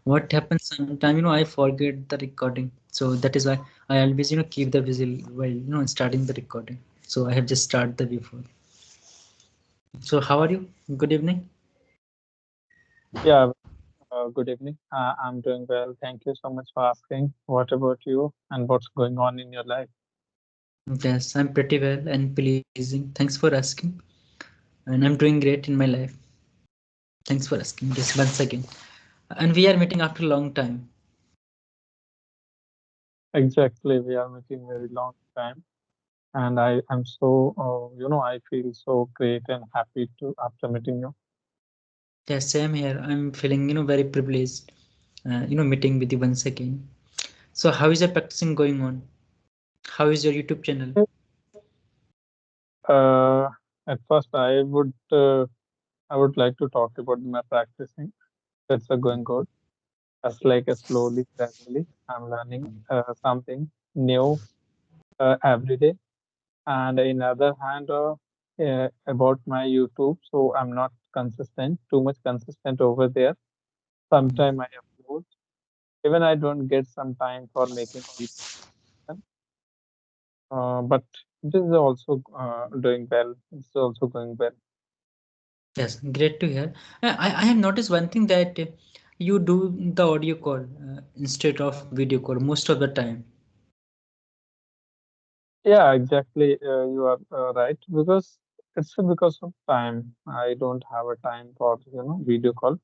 What happens sometime, I forget the recording. So that is why I always, keep the whistle while, starting the recording. So I have just started the before. So how are you? Good evening. Yeah, good evening. I'm doing well. Thank you so much for asking. What about you and what's going on in your life? Yes, I'm pretty well and pleasing. Thanks for asking. And I'm doing great in my life. Thanks for asking. Just once again. And we are meeting after a long time. Exactly, we are making very long time, and I am so I feel so great and happy to after meeting you. Yes, same here. I'm feeling, very privileged, meeting with you once again. So how is your practicing going on? How is your YouTube channel? Uh, at first, I would like to talk about my practicing. That's going good. As like a slowly, gradually, I'm learning something new every day. And in other hand, about my YouTube, so I'm not consistent, too much consistent over there. Sometime I upload, even I don't get some time for making videos. But this is also doing well. It's also going well. Yes, great to hear. I have noticed one thing that you do the audio call instead of video call most of the time. Yeah, exactly. You are right because it's because of time. I don't have a time for video call.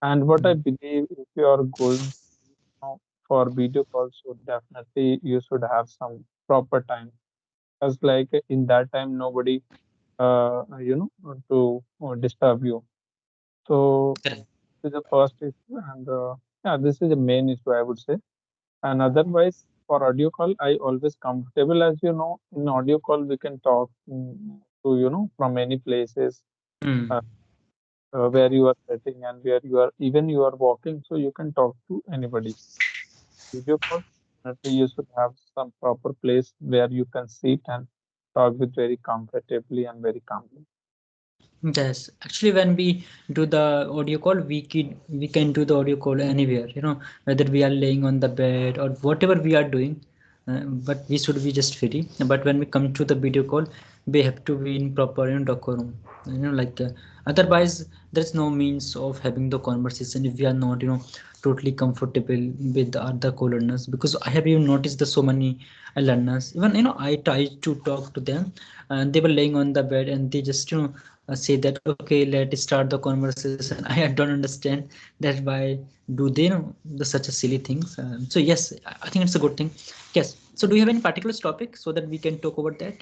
And what I Mm. believe, if you are going for video calls, so definitely you should have some proper time. As like in that time, nobody to disturb you. So Correct. this is the first issue, and yeah, this is the main issue I would say. And otherwise, for audio call, I always comfortable. As you know, in audio call we can talk to from any places uh, Mm. where you are sitting and where you are even you are walking, so you can talk to anybody. Video call, definitely you should have some proper place where you can sit and talk with very comfortably and very calmly. Yes, actually, when we do the audio call, we can do the audio call anywhere. Whether we are laying on the bed or whatever we are doing, but we should be just free. But when we come to the video call, we have to be in proper, decorum. Like otherwise, there's no means of having the conversation if we are not, totally comfortable with the other co-learners. Because I have even noticed the so many learners. Even I tried to talk to them, and they were laying on the bed and they just say that okay, let's start the conversation. I don't understand that why do they such a silly things. So yes, I think it's a good thing. Yes, so do you have any particular topic so that we can talk about that?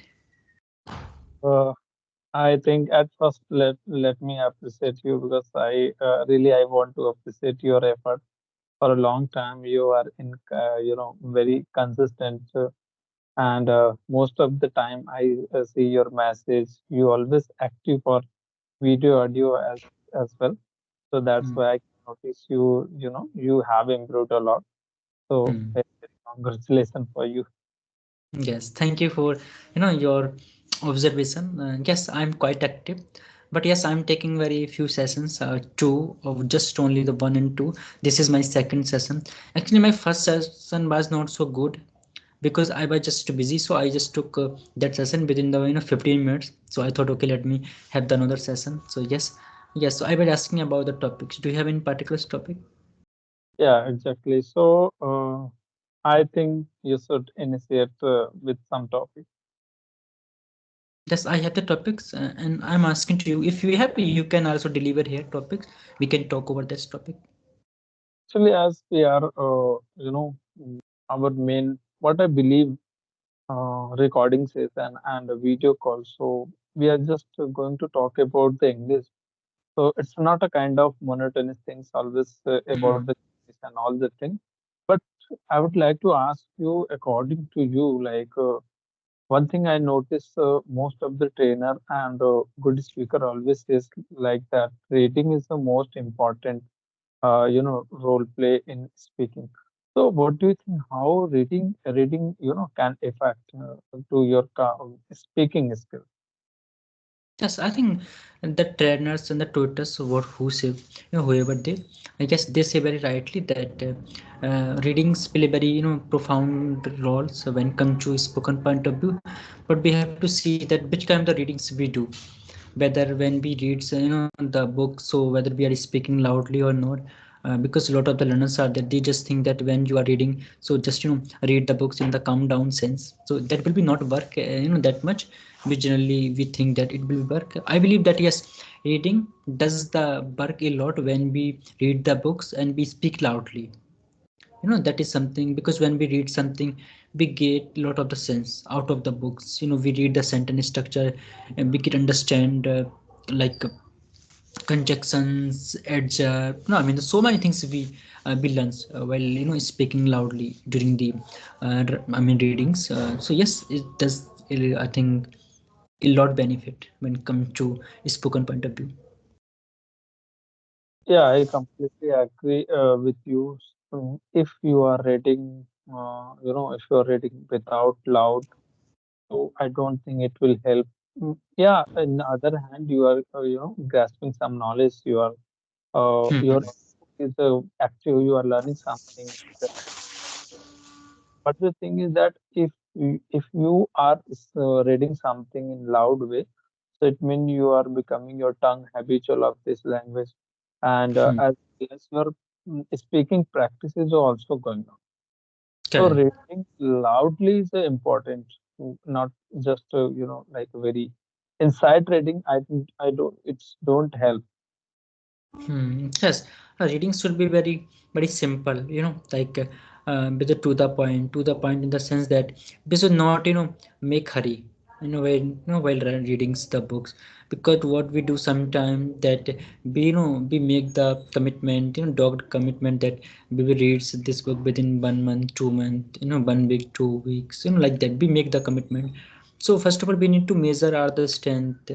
Uh, I think at first let me appreciate you because I really I want to appreciate your effort. For a long time, you are in very consistent, and most of the time I see your message. You always active for video, audio as well. So that's Mm. why I can notice you. You have improved a lot. So Mm. very congratulations for you. Yes, thank you for your observation. Yes, I'm quite active, but yes, I'm taking very few sessions, two of just only the one and two. This is my second session. Actually, my first session was not so good because I was just busy, so I just took that session within the 15 minutes. So I thought, okay, let me have the another session. So yes, yes. So I was asking about the topics. Do you have any particular topic? Yeah, exactly. So I think you should initiate with some topic. Yes, I have the topics, and I'm asking to you if you have, you can also deliver here topics. We can talk over this topic. Actually, as we are, our main, what I believe, recording session and a video call. So we are just going to talk about the English. So it's not a kind of monotonous things always Mm. about the English and all the things. But I would like to ask you, according to you, like one thing I notice, most of the trainer and good speaker always says like that reading is the most important role play in speaking. So what do you think how reading can affect to your speaking skill? Yes, I think the trainers and the tutors, what who say, whoever they, I guess they say very rightly that readings play very profound roles when come to spoken point of view. But we have to see that which kind of the readings we do, whether when we read the book, so whether we are speaking loudly or not. Because a lot of the learners are that they just think that when you are reading, so just read the books in the calm down sense, so that will be not work that much. We generally we think that it will work. I believe that yes, reading does the work a lot when we read the books and we speak loudly. That is something, because when we read something, we get a lot of the sense out of the books. We read the sentence structure, and we can understand like conjunctions, adverb. No, I mean, there's so many things we learn while speaking loudly during the I mean readings. So yes, it does. I think a lot benefit when it comes to spoken point of view. Yeah, I completely agree with you. If you are reading, if you are reading without loud, so I don't think it will help. Yeah, on the other hand, you are, grasping some knowledge. Your Hmm. input is active. You are learning something. But the thing is that if you are reading something in loud way, so it means you are becoming your tongue habitual of this language, and Hmm. as your speaking practice is also going on. So Correct. reading loudly is important, not just like a very inside reading. I think I don't. It's don't help. Yes, reading should be very, very simple, like with the to the point in the sense that we should not, make hurry, while reading the books, because what we do sometimes that we make the commitment, dogged commitment that we will read this book within 1 month, 2 month, 1 week, 2 weeks, like that. We make the commitment. So first of all, we need to measure our the strength,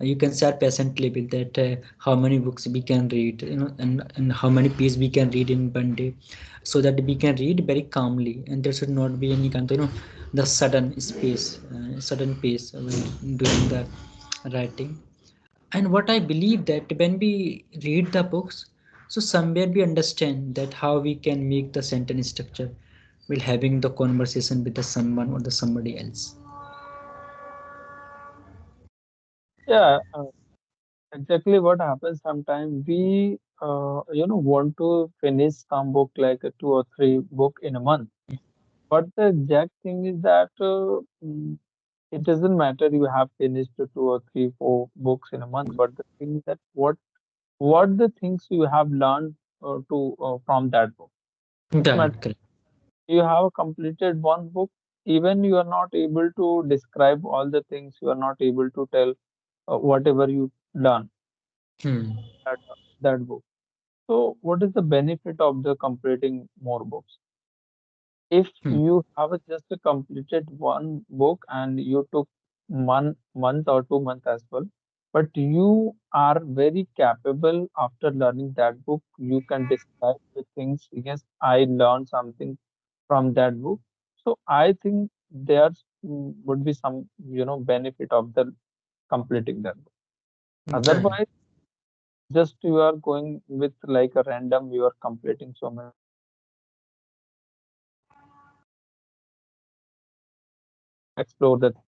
you can set patient level that how many books we can read, and how many pages we can read in 1 day, so that we can read very calmly, and there should not be any kind of the sudden pace when doing the writing. And what I believe that when we read the books, so somewhere we understand that how we can make the sentence structure while having the conversation with the someone or the somebody else. Yeah, exactly what happens sometimes we want to finish some book like a 2 or 3 book in a month. But the exact thing is that it doesn't matter you have finished the 2 or 3, 4 books in a month. But the thing is that what the things you have learned to from that book. It Correct, matters. correct. You have completed one book, even you are not able to describe all the things. You are not able to tell whatever you learn Hmm. that that book. So, what is the benefit of the completing more books? If Hmm. you have just completed one book and you took 1 month or 2 months as well, but you are very capable after learning that book, you can describe the things. Yes, I learned something from that book. So I think there would be some benefit of the completing that book. Correct. Otherwise, just you are going with like a random, you are completing so many books. Explore the things.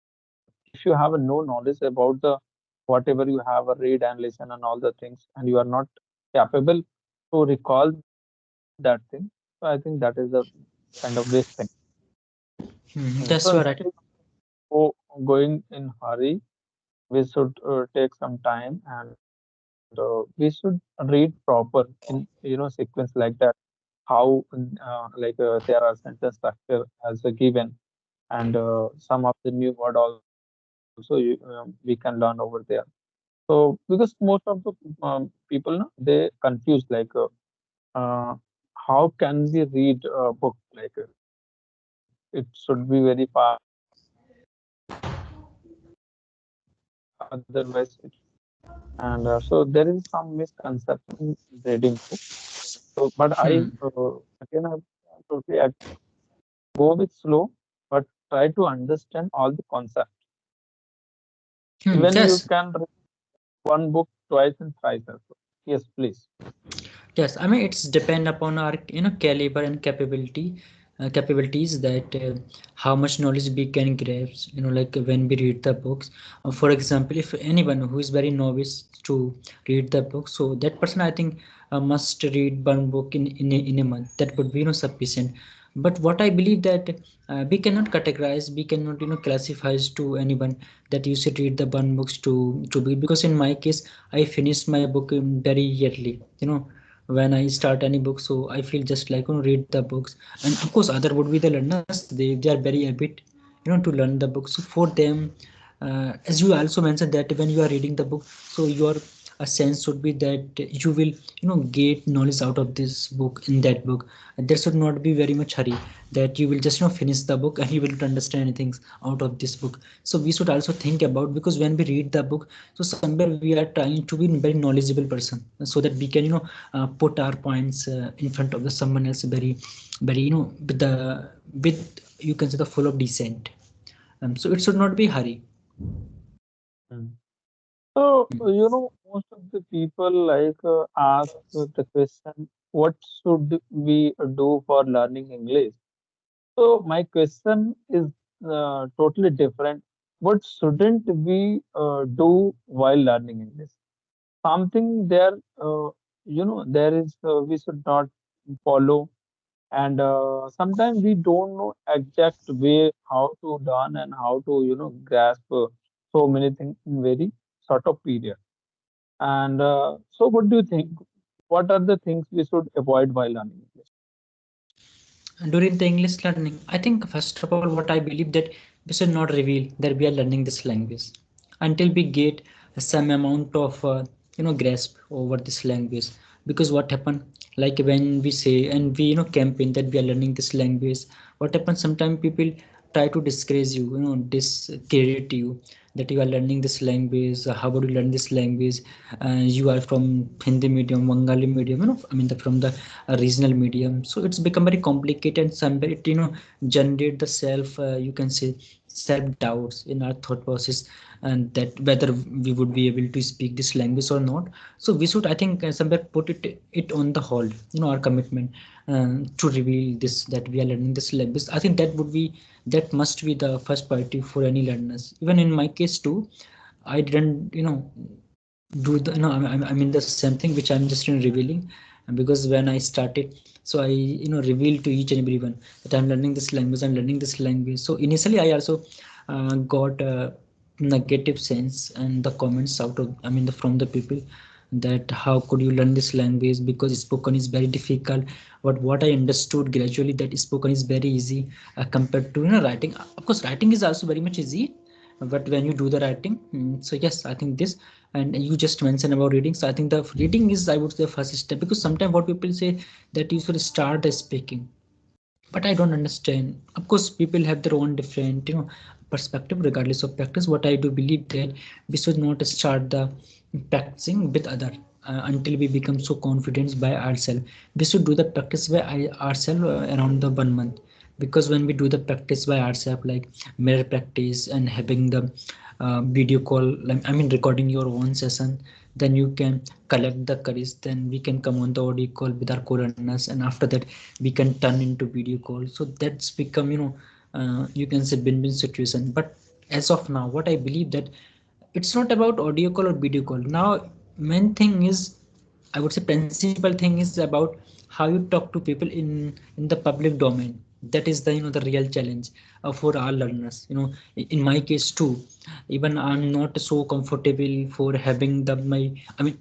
If you have no knowledge about the whatever you have a read and listen and all the things, and you are not capable to recall that thing, so I think that is a kind of waste thing. So That's instead what I. of going in hurry, we should take some time, and we should read proper in sequence like that. How there are sentence structure as a given, and some of the new word also we can learn over there. So because most of the people no, they confuse like uh, how can we read a book like it should be very fast, otherwise it and so there is some misconception in reading book. So but I Hmm. again I totally agree. Go with slow, but try to understand all the concepts. Even you Yes. can read one book twice and thrice as well. Yes, please. Yes, I mean it's depend upon our caliber and capabilities that how much knowledge we can grasp. Like when we read the books. For example, if anyone who is very novice to read the book, so that person I think must read one book in a month. That would be sufficient. But what I believe that we cannot categorize, we cannot classify to anyone that you should read the one books to be, because in my case I finished my book very yearly. When I start any book, so I feel just like read the books. And of course, other would be the learners. They are very habit, to learn the books. So for them, as you also mentioned that when you are reading the book, so your a sense should be that you will get knowledge out of this book in that book. There should not be very much hurry that you will just finish the book and you will not understand anything out of this book. So we should also think about, because when we read the book, so somewhere we are trying to be a very knowledgeable person, so that we can put our points in front of the someone else very very with you can say the full of decent. So it should not be hurry. Mm. So, most of the people ask the question, what should we do for learning English? So, my question is totally different. What shouldn't we do while learning English? Something there, there is, we should not follow. And sometimes we don't know exact way how to learn and how to, grasp so many things in very short of period. And so, what do you think? What are the things we should avoid while learning English? During the English learning, I think first of all what I believe that we should not reveal that we are learning this language until we get some amount of grasp over this language. Because what happened, like when we say and we campaign that we are learning this language, what happens sometimes people try to discourage you, discredit you, that you are learning this language. How would you learn this language? You are from Hindi medium, Bengali medium, I mean from the regional medium. So it's become very complicated, and somewhere it generate the self you can say self doubts in our thought process, and that whether we would be able to speak this language or not. So we should, I think, somewhere put it on the hold, our commitment to reveal this, that we are learning this language. I think that would be, that must be the first priority for any learners. Even in my case too, I didn't do the I mean the same thing which I'm just revealing. And because when I started, so I revealed to each and everyone that I'm learning this language, I'm learning this language. So initially I also got a negative sense and the comments out of, I mean from the people, that how could you learn this language because spoken is very difficult. But what I understood gradually, that spoken is very easy compared to writing. Of course writing is also very much easy, but when you do the writing, so yes, I think this. And you just mentioned about reading, so I think the reading is, I would say, the first step. Because sometimes what people say that you should start the speaking, but I don't understand. Of course people have their own different perspective regardless of practice. What I do believe that we should not start the practicing with other until we become so confident by ourselves. We should do the practice by ourselves around the 1 month. Because when we do the practice by ourselves, like mirror practice and having the video call, like I mean recording your own session, then you can collect the courage, then we can come on the audio call with our co-learners, and after that we can turn into video call. So that's become you can say win-win situation. But as of now, what I believe that it's not about audio call or video call now. Main thing is, I would say principal thing is about how you talk to people in the public domain. That is the the real challenge for our learners. In my case too, even I'm not so comfortable for having the my, I mean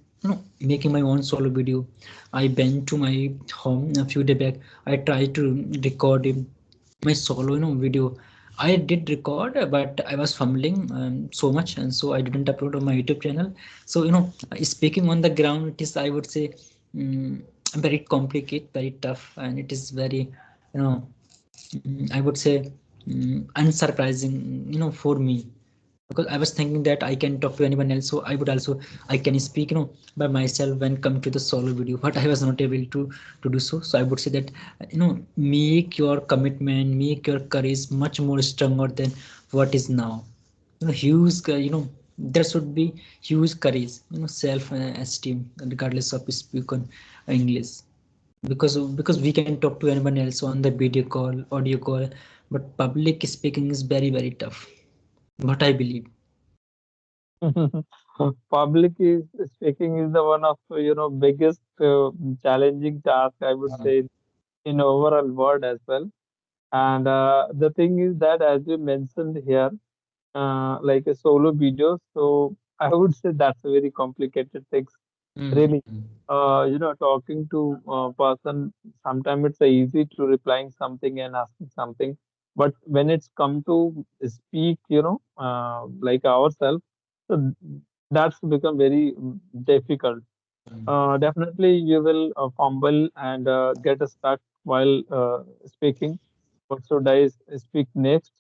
making my own solo video. I went to my home a few days back. I tried to record my solo video. I did record, but I was fumbling so much, and so I didn't upload on my YouTube channel. So speaking on the ground, it is, I would say, um, very complicated, very tough, and it is very I would say unsurprising for me, because I was thinking that I can talk to anyone else, so I would also, I can speak by myself when come to the solo video, but I was not able to do so. So I would say that make your commitment, make your courage much more stronger than what is now. Huge, there should be huge courage, self esteem, regardless of speak on English, because we can talk to anyone else on the video call, audio call, but public speaking is very very tough, what I believe. Public is speaking is the one of biggest challenging task, I would say, in overall world as well. And the thing is that, as you mentioned here, like a solo video, so I would say that's a very complicated thing. Really, Mm. talking to a person, sometimes it's easy to replying something and asking something, but when it's come to speak, like ourselves, so that's become very difficult. Definitely, you will fumble and get stuck while speaking. What should I speak next?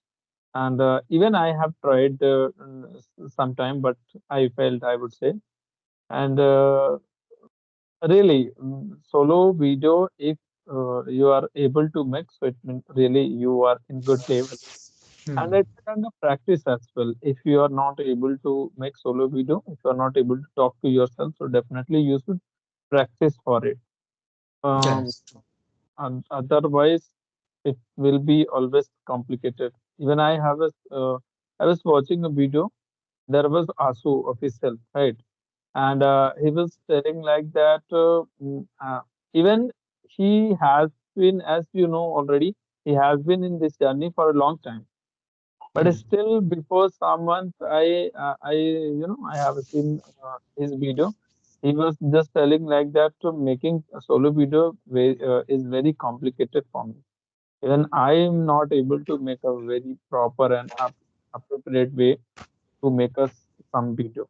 And even I have tried sometime, but I failed, I would say. And really, solo video, if you are able to make, so it means really you are in good level. And Mm. it's a kind of practice as well. If you are not able to make solo video, if you are not able to talk to yourself, so definitely you should practice for it. Um, Yes. and otherwise, it will be always complicated. Even I was watching a video. There was Asu official, right? And he was telling like that even he has been, as you know already, he has been in this journey for a long time, but Mm. still before some months I have seen his video. He was just telling like that making a solo video is very complicated for me. Even I am not able to make a very proper and appropriate way to make us some video.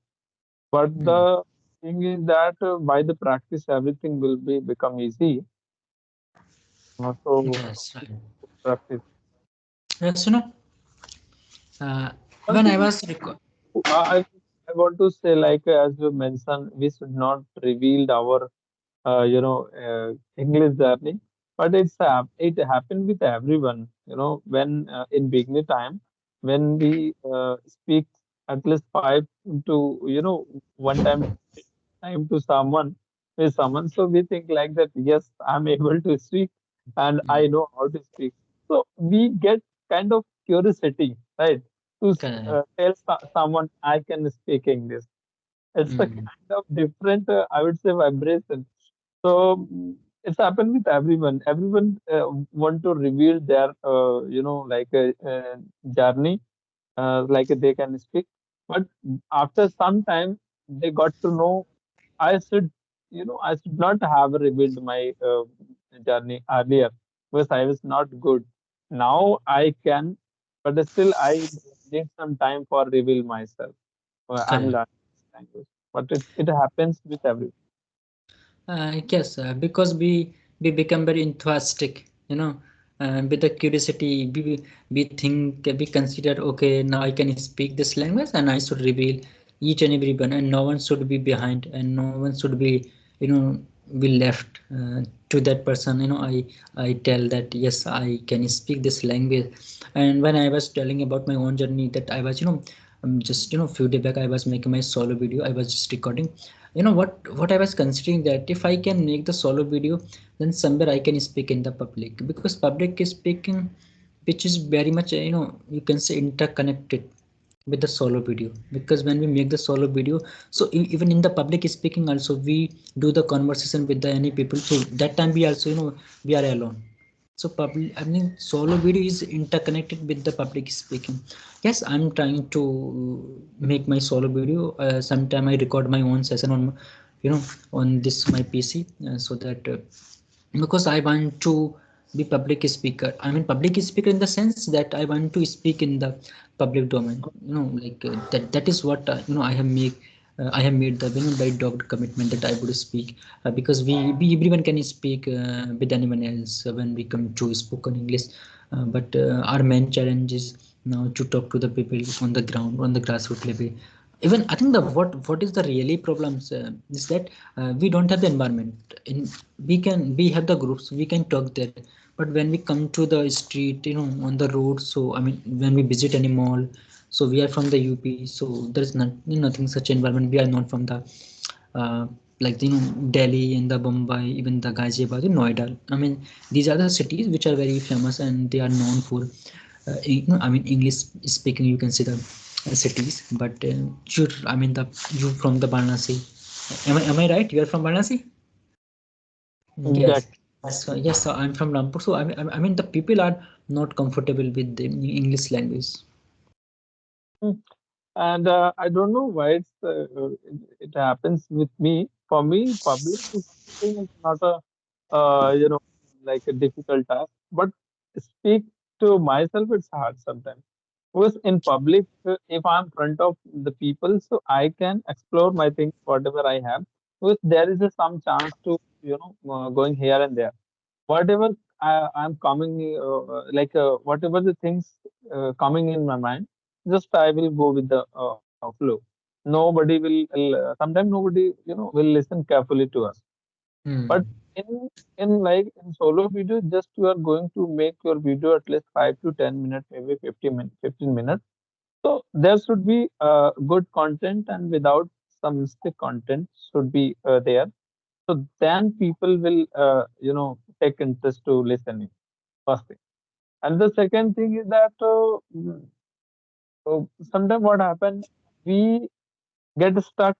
But Mm. the thing is that by the practice, everything will be become easy. So Yes, right. practice. Yes, One when I thing was I want to say, like as you mentioned, we should not reveal our English journey, but it happened with everyone. When in beginning time, when we speak at least five to one time to someone with someone, so we think like that. Yes, I'm able to speak, and Mm. I know how to speak. So we get kind of curiosity, right? To Correct. tell someone I can speak English. It's a Mm. kind of different, I would say, vibration. So it's happened with everyone. Everyone want to reveal their, like a, journey, like they can speak. But after some time, they got to know I should, I should not have revealed my journey earlier because I was not good. Now I can, but still I need some time for reveal myself. I'm Correct. learning this language, but it happens with everyone. Yes, because we become very enthusiastic, with the curiosity. We think, we consider, okay, now I can speak this language, and I should reveal each and every one, and no one should be behind, and no one should be, you know, be left to that person. I tell that yes, I can speak this language. And when I was telling about my own journey, that I was, just few days back, I was making my solo video. I was just recording. What I was considering, that if I can make the solo video, then somewhere I can speak in the public, because public is speaking, which is very much, you can say, interconnected with the solo video. Because when we make the solo video, so even in the public speaking also, we do the conversation with the any people, so that time we also, we are alone. So public, I mean, solo video is interconnected with the public speaking. Yes, I'm trying to make my solo video. Sometime I record my own session on, on this my PC, so that because I want to be public speaker. I mean, public speaker in the sense that I want to speak in the public domain. Like that is what, I have make. I have made the, by dogged commitment that I would speak, because we everyone can speak with anyone else when we come to spoken English, but our main challenge is now to talk to the people on the ground, on the grassroots level. Even I think the what is the really problems, is that we don't have the environment. We have the groups, we can talk there, but when we come to the street, on the road, so I mean, when we visit any mall, So we are from the UP, so there's not, nothing such environment. We are not from the uh, like Delhi and the Bombay, even the Ghaziabad, Noida. I mean, these are the cities which are very famous and they are known for I mean, English speaking, you can say the cities. But you, I mean, the you from the Varanasi. Am I right? You are from Varanasi? Yes. Exactly. Yes, so I'm from Rampur. So I mean, the people are not comfortable with the English language. Mm. And I don't know why it happens with me. For me, public speaking is not a you know like a difficult task, but speak to myself it's hard sometimes. Because in public, if I'm front of the people, so I can explore my things, whatever I have. Because there is some chance to going here and there. Whatever I'm coming, whatever the things coming in my mind, just I will go with the flow. Nobody sometimes nobody will listen carefully to us. But Hmm. in solo video, just you are going to make your video at least 5 to 10 minutes, maybe 15 minutes. So there should be good content and without some mistake content should be there. So then people will take interest to listening. First thing, and the second thing is that sometimes what happen, we get stuck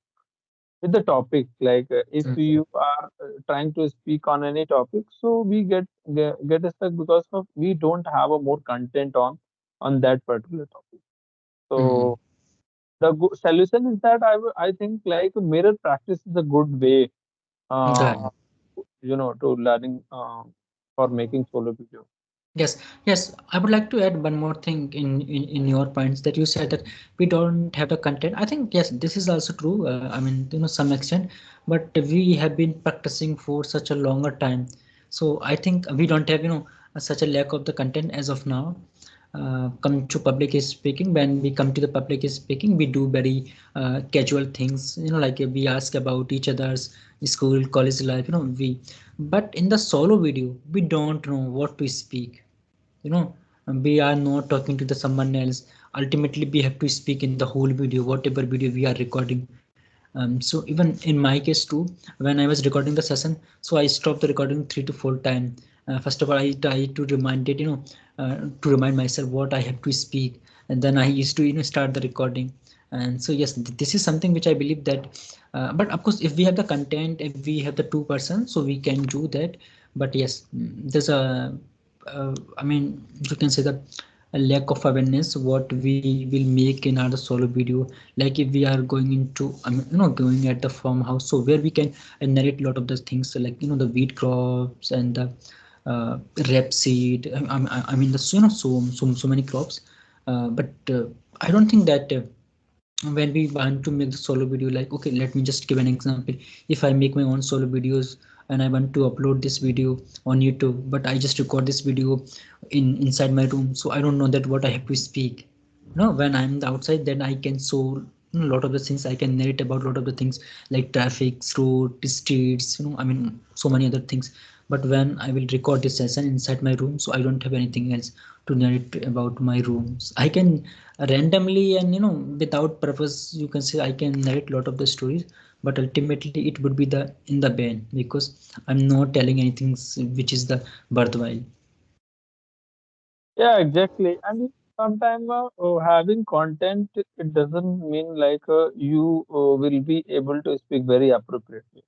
with the topic. Like if Hmm. you are trying to speak on any topic, so we get stuck because of we don't have a more content on that particular topic. Hmm. So the solution is that I think like mirror practice is a good way, Right. uh, to learning for making solo video. Yes, yes. I would like to add one more thing in your points that you said that we don't have the content. I think yes, this is also true. I mean, some extent, but we have been practicing for such a longer time. So I think we don't have such a lack of the content as of now. Come to public speaking, when we come to the public speaking, we do very casual things. Like we ask about each other's school, college life. We, but in the solo video, we don't know what to speak you know we are not talking to the someone else. Ultimately we have to speak in the whole video, whatever video we are recording. So even in my case too, when I was recording the session, so I stopped the recording 3 to 4 times. First of all, I try to remind it, to remind myself what I have to speak, and then I used to start the recording. And so yes, this is something which I believe that. But of course, if we have the content, if we have the two persons, so we can do that. But yes, there's a I mean, you can say that a lack of awareness what we will make in our solo video. Like if we are going into, I mean, going at the farmhouse, so where we can narrate a lot of those things, so like the wheat crops and the rapeseed. I mean, the so many crops. But I don't think that. When we want to make the solo video, like okay, let me just give an example. If I make my own solo videos and I want to upload this video on YouTube, but I just record this video inside my room, so I don't know that what I have to speak. When I'm outside, then I can show a lot of the things. I can narrate about a lot of the things, like traffic, road, streets, I mean, so many other things. But when I will record this session inside my room, so I don't have anything else to narrate about my rooms. I can randomly and without purpose, you can say, I can narrate a lot of the stories, but ultimately it would be the in the band, because I'm not telling anything which is the worthwhile. Yeah, exactly. I mean, sometimes having content, it doesn't mean like you will be able to speak very appropriately.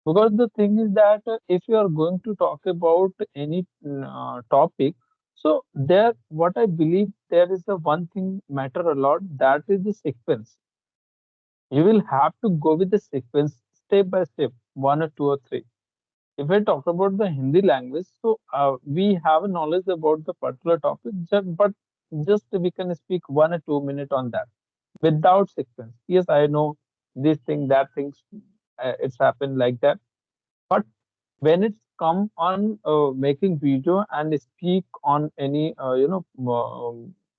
Because the thing is that if you are going to talk about any topic, so there, what I believe, there is the one thing matter a lot, that is the sequence. You will have to go with the sequence step by step, one or two or three. If I talk about the Hindi language, so we have a knowledge about the particular topic, but just we can speak 1 or 2 minutes on that without sequence. Yes, I know this thing, that things, it's happened like that. But when it's come on making video and speak on any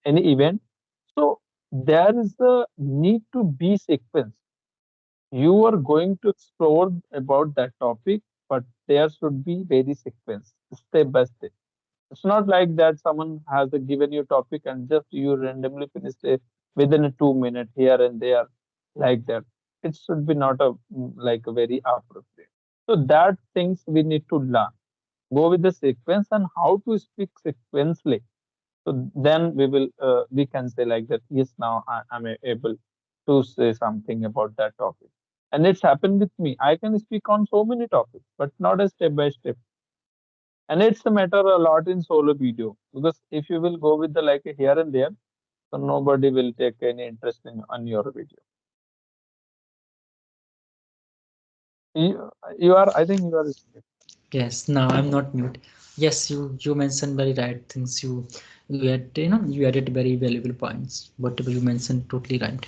any event, so there is a need to be sequence. You are going to explore about that topic, but there should be very sequence, step by step. It's not like that someone has given you topic and just you randomly finish it within a 2 minute here and there, like that. It should be not a like a very appropriate. So that things we need to learn. Go with the sequence and how to speak sequentially. So then we can say like that. Yes, now I'm able to say something about that topic. And it's happened with me. I can speak on so many topics, but not a step by step. And it's a matter a lot in solo video because if you will go with the like a here and there, so nobody will take any interest in on your video. You are, I think you are. Yes, now I'm not mute. Yes, you mentioned very right things. You had, you added very valuable points. Whatever you mentioned, totally right.